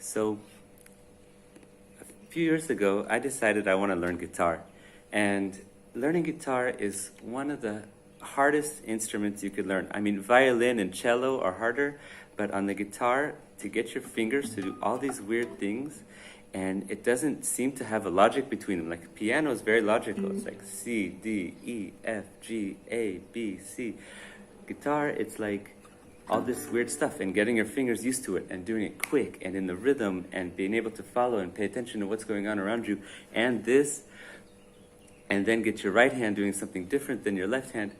So a few years ago, I decided I want to learn guitar. And learning guitar is one of the hardest instruments you could learn. I mean, violin and cello are harder, but on the guitar, to get your fingers to do all these weird things, and it doesn't seem to have a logic between them. Like piano is very logical. It's like C, D, E, F, G, A, B, C. Guitar, it's like all this weird stuff, and getting your fingers used to it and doing it quick and in the rhythm and being able to follow and pay attention to what's going on around you, and then get your right hand doing something different than your left hand.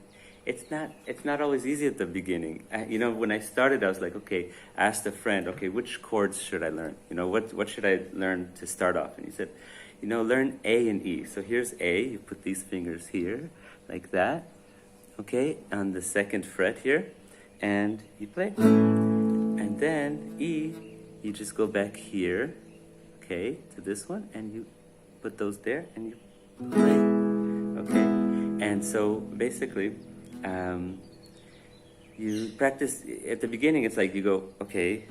It's not always easy at the beginning. When I started, I was like, okay, I asked a friend, okay, which chords should I learn? What should I learn to start off? And he said, learn A and E. So here's A, you put these fingers here, like that, okay, on the second fret here, and you play. And then E, you just go back here, okay, to this one, and you put those there, and you play, okay? And so basically, you practice. At the beginning, it's like you go, okay,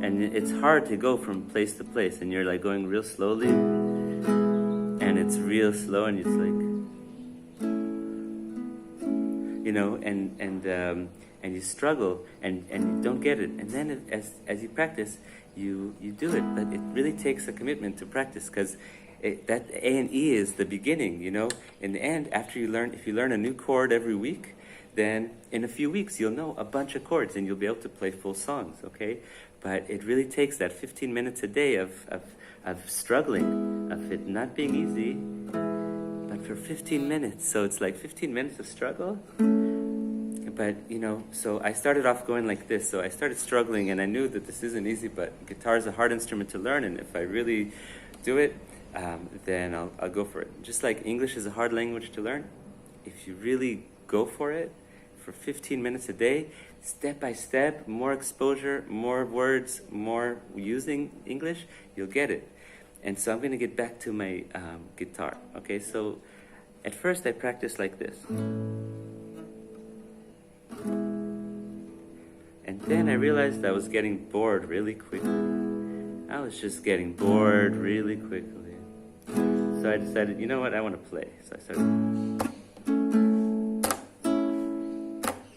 and it's hard to go from place to place, and you're like going real slowly, and it's real slow, and it's like, and you struggle, and you don't get it, and then as you practice, you do it, but it really takes a commitment to practice, because that A and E is the beginning, In the end, if you learn a new chord every week, then in a few weeks you'll know a bunch of chords and you'll be able to play full songs, okay? But it really takes that 15 minutes a day of struggling, of it not being easy, but for 15 minutes. So it's like 15 minutes of struggle. But, so I started off going like this. So I started struggling, and I knew that this isn't easy, but guitar is a hard instrument to learn, and if I really do it, then I'll go for it. Just like English is a hard language to learn, if you really go for it for 15 minutes a day, step by step, more exposure, more words, more using English, you'll get it. And so I'm going to get back to my guitar. Okay, so at first I practiced like this. And then I realized I was getting bored really quickly. I was just getting bored really quickly. So I decided, I want to play. So I started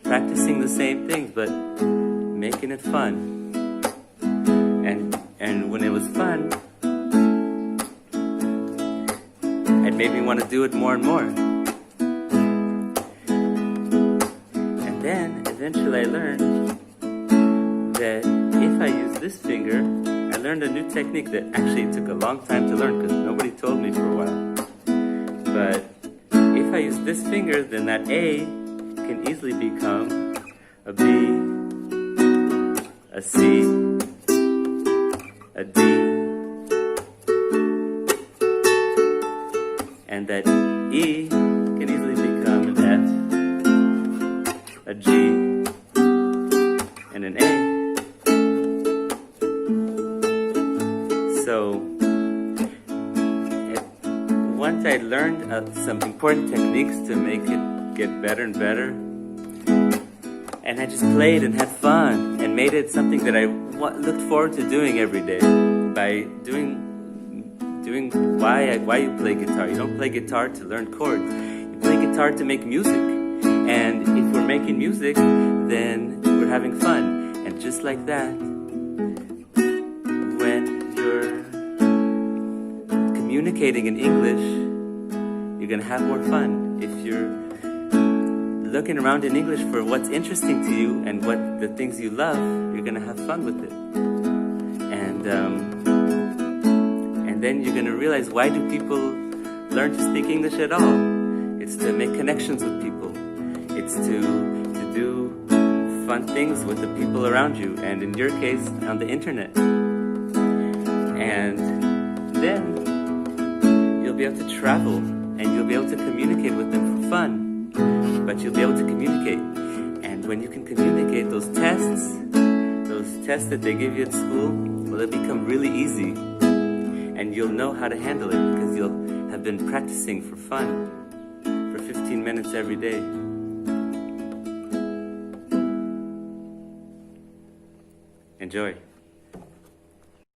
practicing the same things, but making it fun. And when it was fun, it made me want to do it more and more. And then eventually I learned that if I use this finger, I learned a new technique that actually took a long time to learn because nobody told me for a while. But if I use this finger, then that A can easily become a B, a C, a D, and that E can easily become an F, a G, and an A. So once I learned some important techniques to make it get better and better, and I just played and had fun and made it something that I looked forward to doing every day. By doing why you play guitar. You don't play guitar to learn chords. You play guitar to make music. And if we're making music, then we're having fun. And just like that, when you're communicating in English, you're gonna have more fun. If you're looking around in English for what's interesting to you and what the things you love, you're gonna have fun with it. And then you're gonna realize, why do people learn to speak English at all? It's to make connections with people. It's to do fun things with the people around you, and in your case, on the internet. And then you'll be able to travel, and you'll be able to communicate with them for fun, but you'll be able to communicate. And when you can communicate, those tests that they give you at school, well, they become really easy, and you'll know how to handle it because you'll have been practicing for fun for 15 minutes every day. Enjoy.